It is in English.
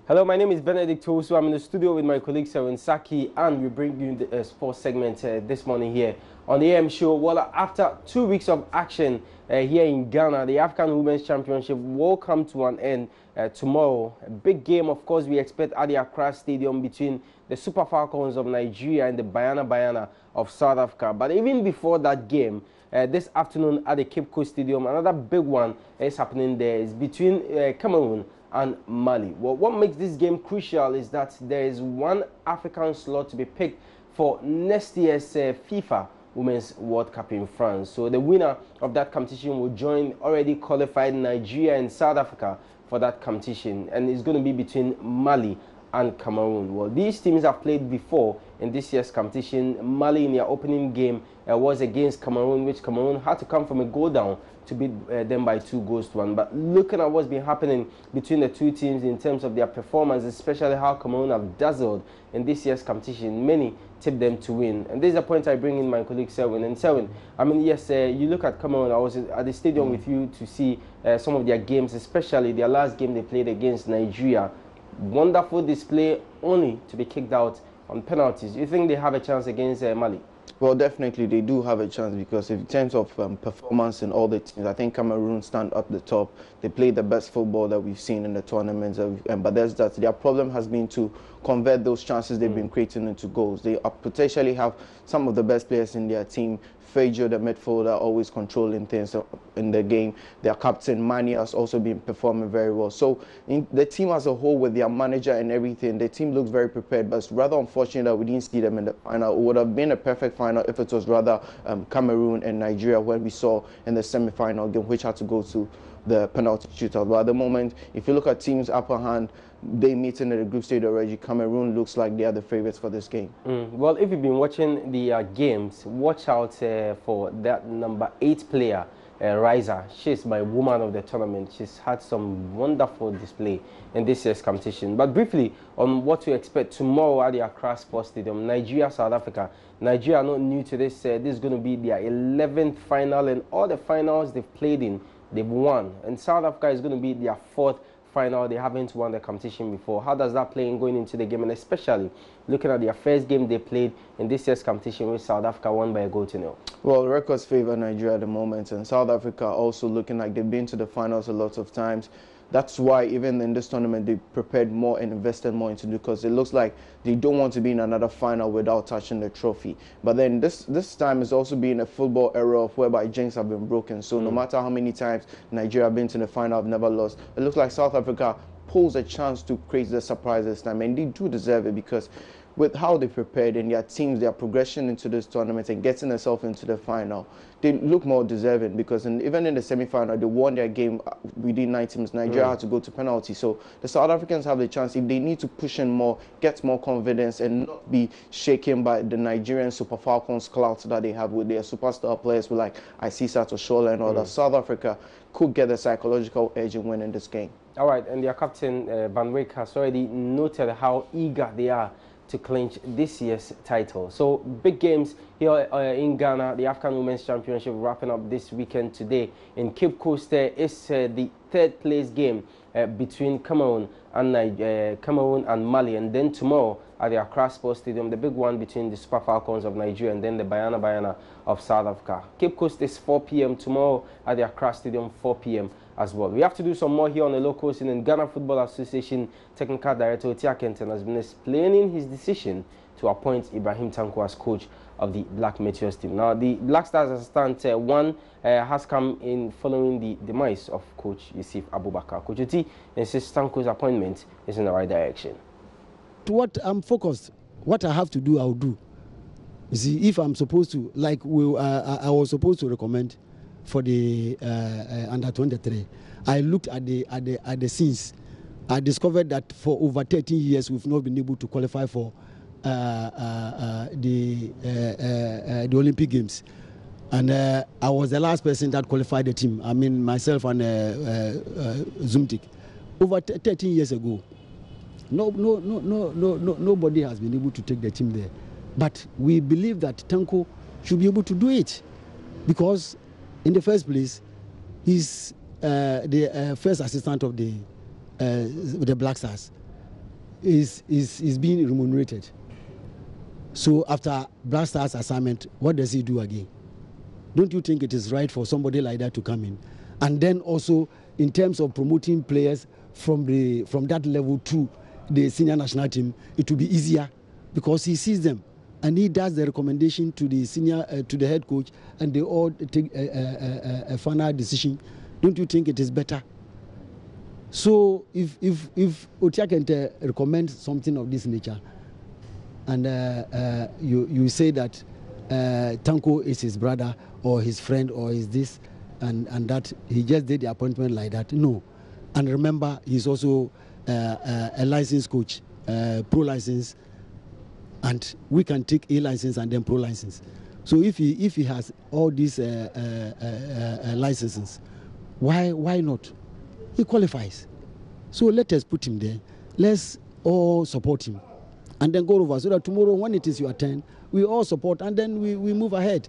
Hello, my name is Benedict Tosu. I'm in the studio with my colleague Serin Saki, and we bring you the sports segment this morning here on the AM show. Well, after 2 weeks of action here in Ghana, the African Women's Championship will come to an end tomorrow. A big game, of course, we expect at the Accra Stadium between the Super Falcons of Nigeria and the Banyana of South Africa. But even before that game, this afternoon at the Cape Coast Stadium, another big one is happening there. It's between Cameroon and Mali. Well, what makes this game crucial is that there is one African slot to be picked for next year's FIFA Women's World Cup in France. So the winner of that competition will join already qualified Nigeria and South Africa for that competition, and it's going to be between Mali and Cameroon. Well, these teams have played before in this year's competition. Mali in their opening game was against Cameroon, which Cameroon had to come from a goal down to beat them by 2-1. But looking at what's been happening between the two teams in terms of their performance, especially how Cameroon have dazzled in this year's competition, many tip them to win. And this is a point I bring in my colleague Selwyn. And Selwyn, I mean, yes, you look at Cameroon. I was at the stadium with you to see some of their games, especially their last game they played against Nigeria. Wonderful display, only to be kicked out on penalties. You think they have a chance against Mali? Well, definitely they do have a chance, because in terms of performance in all the teams, I think Cameroon stand up the top. They play the best football that we've seen in the tournaments, but their problem has been to convert those chances they've been creating into goals. They potentially have some of the best players in their team. Fejo, the midfielder, always controlling things in the game. Their captain, Mani, has also been performing very well. So the team as a whole, with their manager and everything, the team looks very prepared, but it's rather unfortunate that we didn't see them in the final. It would have been a perfect final if it was rather Cameroon and Nigeria, when we saw in the semi-final game, which had to go to the penalty shootout. But at the moment, if you look at teams' upper hand, they meet in the group stage already. Cameroon looks like they are the favorites for this game. Well, if you've been watching the games, watch out for that number 8 player, Riza. She's my woman of the tournament. She's had some wonderful display in this year's competition. But briefly on what to expect tomorrow at the Accra Sports Stadium, Nigeria, South Africa. Nigeria are not new to this. This is going to be their 11th final, and all the finals they've played in, they've won. And South Africa is going to be their 4th final. They haven't won the competition before. How does that play in going into the game, and especially looking at their first game they played in this year's competition, which South Africa won by a goal to 0? Well, records favor Nigeria at the moment, and South Africa also looking like they've been to the finals a lot of times. That's why even in this tournament they prepared more and invested more into it, because it looks like they don't want to be in another final without touching the trophy. But then this time is also being a football era of whereby jinx have been broken. So no matter how many times Nigeria have been to the final, have never lost. It looks like South Africa pulls a chance to create the surprise this time, and they do deserve it, because with how they prepared and their teams, their progression into this tournament and getting themselves into the final, they look more deserving, because even in the semi-final, they won their game within 9 minutes. Nigeria had to go to penalty. So the South Africans have the chance, if they need to push in more, get more confidence, and not be shaken by the Nigerian Super Falcons clout that they have with their superstar players, with like Isisa Toshola and all that. South Africa could get a psychological edge in winning this game. All right, and their captain, Van Wyk, has already noted how eager they are to clinch this year's title. So big games here in Ghana. The African Women's Championship wrapping up this weekend today in Cape Coast. Is the 3rd place game between Cameroon and Mali, and then tomorrow at the Accra Sports Stadium, the big one between the Super Falcons of Nigeria and then the Banyana of South Africa. Cape Coast is 4 p.m. tomorrow, at the Accra Stadium 4 p.m. as well. We have to do some more here on the local scene. In Ghana Football Association Technical Director Oti Akenten has been explaining his decision to appoint Ibrahim Tanko as coach of the Black Meteors team. Now, the Black Stars assistant has come in following the demise of Coach Yusuf Abubakar. Coach Oti insists Tanko's appointment is in the right direction. To what I'm focused, what I have to do, I'll do. You see, if I'm supposed to, like I was supposed to recommend for the under 23, I looked at the scenes. I discovered that for over 13 years we've not been able to qualify for the Olympic Games, and I was the last person that qualified the team. I mean, myself and Zumtik, over 13 years ago. Nobody has been able to take the team there, but we believe that Tanko should be able to do it, because in the first place, he's the first assistant of the Black Stars. is being remunerated. So after Black Stars assignment, what does he do again? Don't you think it is right for somebody like that to come in? And then also in terms of promoting players from that level to the senior national team, it will be easier because he sees them and he does the recommendation to the senior to the head coach, and they all take a final decision. Don't you think it is better? So if Oti Akenten recommends something of this nature, and you say that Tanko is his brother or his friend or is this, and that he just did the appointment like that, no. And remember, he's also a licensed coach, pro license, and we can take A license and then pro license. So if he has all these licenses, why not? He qualifies. So let us put him there. Let's all support him, and then go over so that tomorrow when it is your turn, we all support and then we move ahead.